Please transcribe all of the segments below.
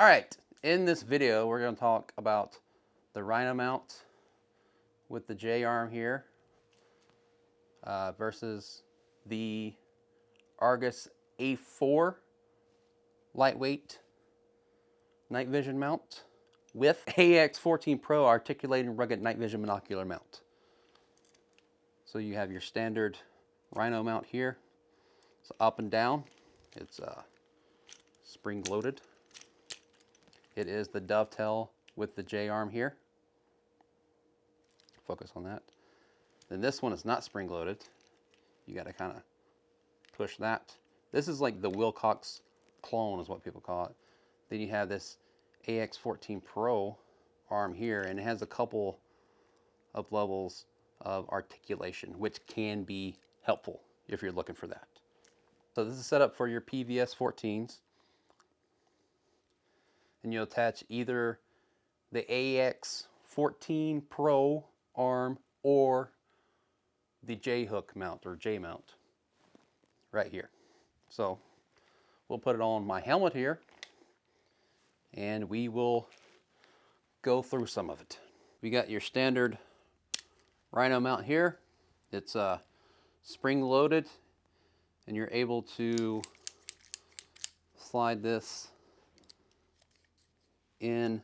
All right, in this video, we're going to talk about the Rhino mount with the J-arm here versus the Argus A4 lightweight night vision mount with AX14 Pro articulating rugged night vision monocular mount. So you have your standard Rhino mount here. It's up and down. It's spring loaded. It is the dovetail with the J-arm here. Focus on that. Then this one is not spring loaded. You got to kind of push that. This is like the Wilcox clone is what people call it. Then you have this AX14 Pro arm here, and it has a couple of levels of articulation, which can be helpful if you're looking for that. So this is set up for your PVS 14s. And you'll attach either the AX14 Pro arm or the J-hook mount or J-mount right here. So we'll put it on my helmet here and we will go through some of it. We got your standard Rhino mount here. It's spring loaded and you're able to slide this in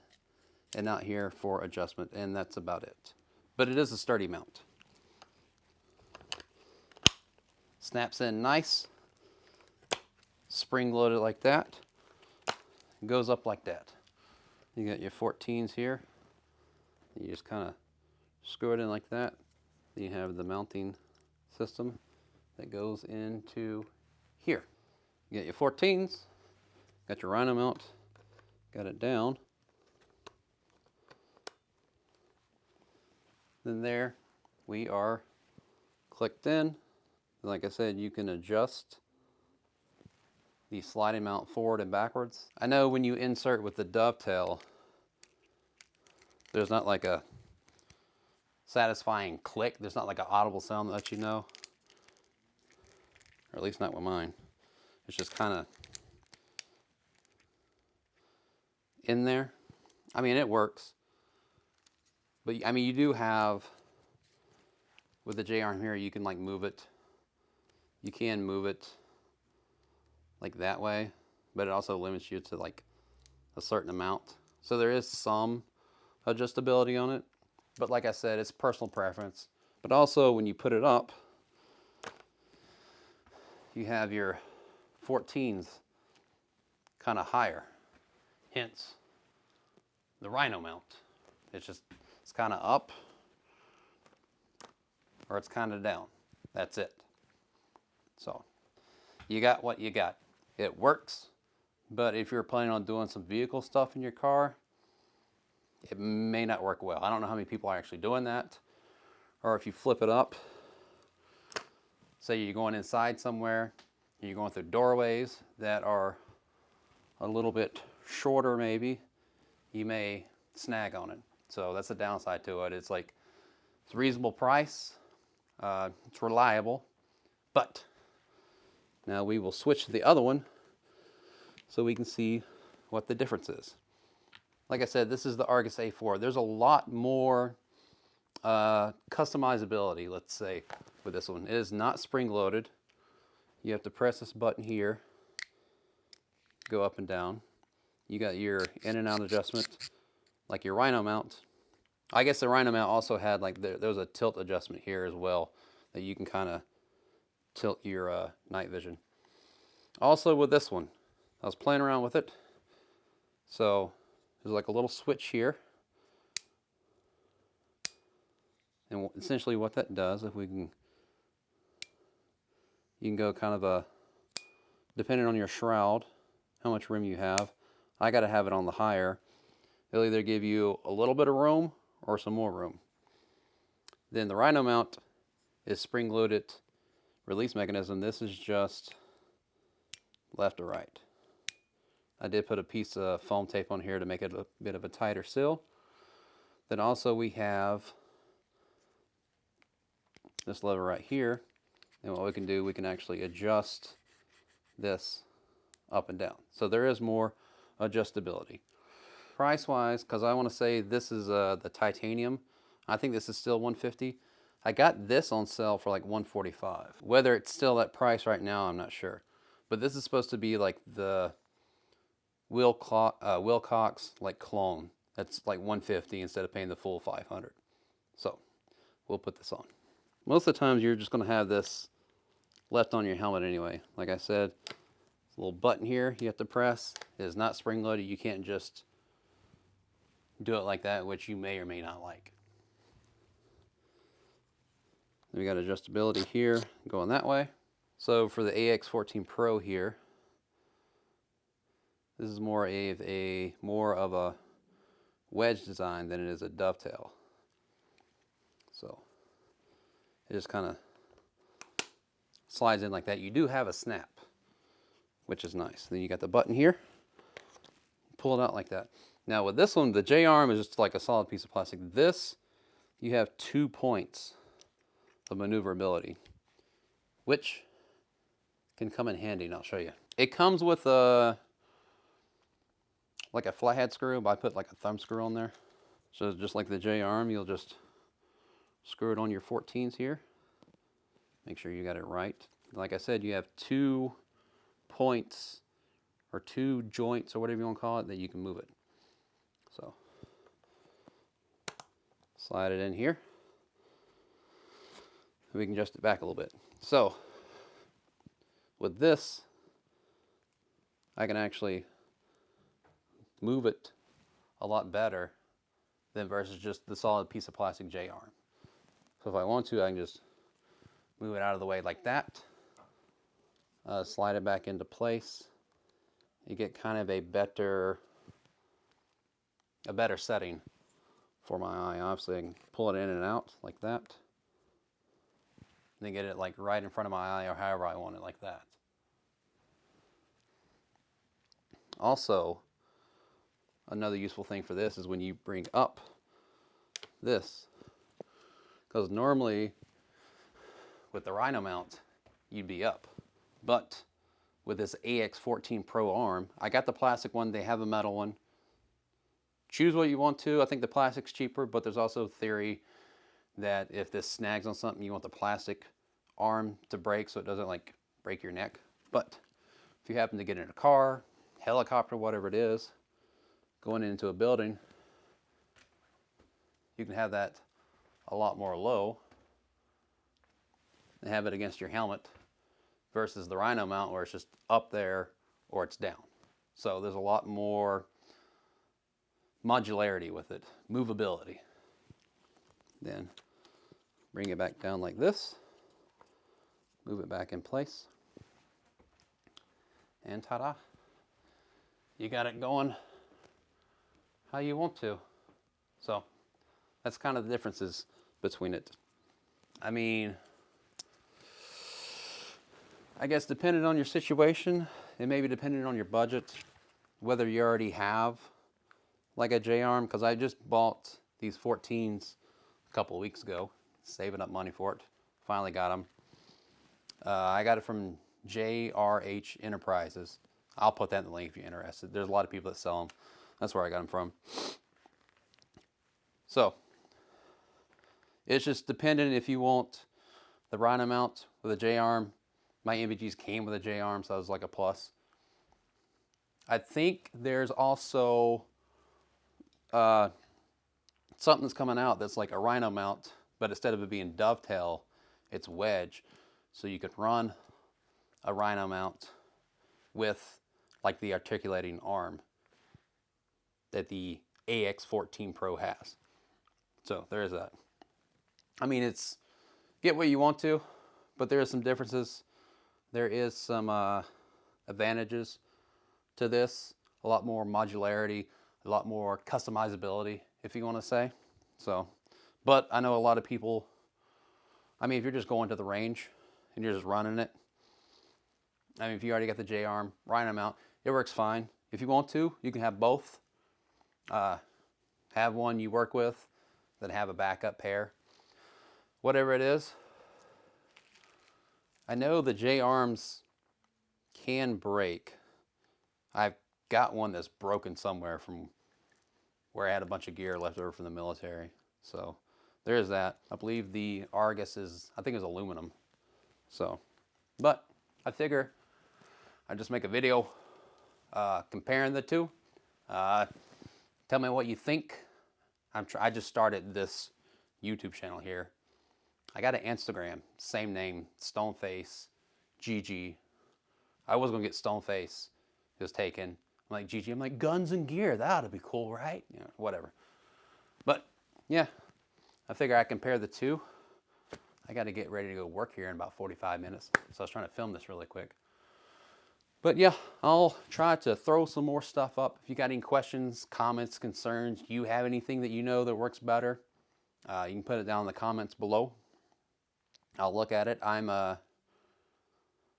and out here for adjustment, and that's about it. But it is a sturdy mount. Snaps in nice, spring loaded like that, goes up like that. You got your 14s here. You just kind of screw it in like that. Then you have the mounting system that goes into here. You got your 14s, got your Rhino mount, got it down. Then there we are clicked in. Like I said, you can adjust the sliding mount forward and backwards. I know when you insert with the dovetail, there's not like a satisfying click. There's not like an audible sound that lets you know. Or at least not with mine. It's just kind of in there. I mean, it works. But I mean, you do have, with the J-arm here, you can like move it. You can move it like that way, but it also limits you to like a certain amount. So there is some adjustability on it. But like I said, it's personal preference. But also when you put it up, you have your 14s kind of higher. Hence the Rhino mount. It's kind of up or it's kind of down. That's it. So you got what you got. It works, but if you're planning on doing some vehicle stuff in your car, it may not work well. I don't know how many people are actually doing that. Or if you flip it up, say you're going inside somewhere, and you're going through doorways that are a little bit shorter maybe, you may snag on it. So that's the downside to it. It's like, it's a reasonable price, it's reliable, but now we will switch to the other one so we can see what the difference is. Like I said, this is the Argus A4. There's a lot more customizability, let's say, with this one. It is not spring loaded. You have to press this button here, go up and down. You got your in and out adjustment, like your Rhino mount. I guess the Rhino mount also had like, there was a tilt adjustment here as well that you can kind of tilt your night vision. Also with this one, I was playing around with it. So there's like a little switch here. And essentially what that does, if we can, you can go kind of depending on your shroud, how much room you have. I got to have it on the higher. It'll either give you a little bit of room or some more room. Then the Rhino mount is spring-loaded release mechanism. This is just left to right. I did put a piece of foam tape on here to make it a bit of a tighter seal. Then also we have this lever right here. And what we can do, we can actually adjust this up and down. So there is more adjustability. Price wise, because I want to say this is the titanium, I think this is still $150. I got this on sale for like $145. Whether it's still that price right now, I'm not sure. But this is supposed to be like the Wilcox like clone. That's like $150 instead of paying the full $500. So we'll put this on. Most of the times you're just going to have this left on your helmet anyway. Like I said, a little button here you have to press. It is not spring loaded. You can't just do it like that, which you may or may not like. We got adjustability here going that way. So for the AX14 Pro here, this is more of a wedge design than it is a dovetail. So it just kind of slides in like that. You do have a snap, which is nice. Then you got the button here. Pull it out like that. Now with this one, the J-arm is just like a solid piece of plastic. This, you have 2 points of maneuverability, which can come in handy, and I'll show you. It comes with like a flathead screw, but I put like a thumb screw on there. So just like the J-arm, you'll just screw it on your 14s here. Make sure you got it right. Like I said, you have 2 points or 2 joints or whatever you want to call it that you can move it. So slide it in here. We can adjust it back a little bit. So with this, I can actually move it a lot better than versus just the solid piece of plastic J-arm. So if I want to, I can just move it out of the way like that, slide it back into place. You get kind of a better setting for my eye. Obviously I can pull it in and out like that, and then get it like right in front of my eye or however I want it, like that. Also, another useful thing for this is when you bring up this, because normally with the Rhino mount you'd be up, but with this AX14 Pro arm, I got the plastic one, they have a metal one. Choose what you want to. I think the plastic's cheaper, but there's also theory that if this snags on something, you want the plastic arm to break so it doesn't like break your neck. But if you happen to get in a car, helicopter, whatever it is, going into a building, you can have that a lot more low and have it against your helmet versus the Rhino mount where it's just up there or it's down. So there's a lot more modularity with it, movability. Then bring it back down like this, move it back in place, and ta-da, you got it going how you want to. So that's kind of the differences between it. I mean, I guess depending on your situation, it may be dependent on your budget, whether you already have like a J-arm, because I just bought these 14s a couple of weeks ago, saving up money for it. Finally got them. I got it from JRH Enterprises. I'll put that in the link if you're interested. There's a lot of people that sell them. That's where I got them from. So it's just dependent if you want the Rhino mount with a J-arm. My MVGs came with a J-arm, so that was like a plus. I think there's also something that's coming out that's like a Rhino mount, but instead of it being dovetail, it's wedge. So you could run a Rhino mount with like the articulating arm that the AX14 Pro has. So there's that. I mean, it's get what you want to, but there are some differences. There is some advantages to this. A lot more modularity, a lot more customizability, if you want to say. So, but I know a lot of people, I mean, if you're just going to the range and you're just running it, I mean, if you already got the J-arm, Rhino mount, it works fine. If you want to, you can have both. Have one you work with, then have a backup pair. Whatever it is. I know the J-arms can break. I've got one that's broken somewhere from where I had a bunch of gear left over from the military. So there's that. I believe the Argus is, I think it was aluminum. So, but I figure I'd just make a video comparing the two. Tell me what you think. I just started this YouTube channel here. I got an Instagram, same name, StoneFaceGG. I was gonna get Stoneface. It was taken. I'm like, GG, I'm like, guns and gear, that ought to be cool, right? You know, whatever. But yeah, I figure I compare the two. I got to get ready to go work here in about 45 minutes. So I was trying to film this really quick. But yeah, I'll try to throw some more stuff up. If you got any questions, comments, concerns, you have anything that you know that works better, you can put it down in the comments below. I'll look at it.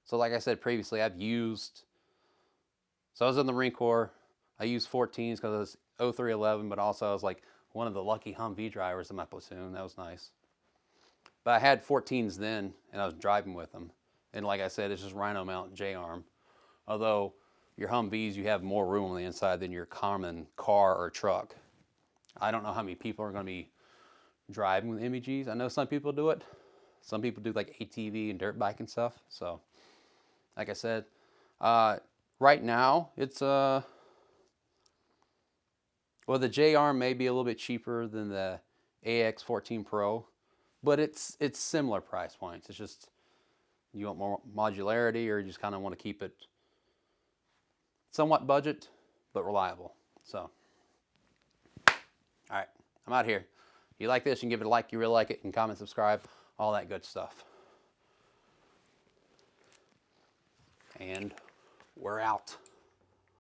So like I said previously, so I was in the Marine Corps. I used 14s because it was 0311, but also I was like one of the lucky Humvee drivers in my platoon. That was nice. But I had 14s then, and I was driving with them. And like I said, it's just Rhino mount J-arm. Although your Humvees, you have more room on the inside than your common car or truck. I don't know how many people are going to be driving with MEGs. I know some people do it. Some people do like ATV and dirt bike and stuff. So, like I said, right now it's well, the J-arm may be a little bit cheaper than the AX14 Pro, but it's similar price points. It's just you want more modularity, or you just kind of want to keep it somewhat budget but reliable. So, all right, I'm out here. If you like this, you can give it a like. You really like it, and comment, subscribe, all that good stuff. And we're out.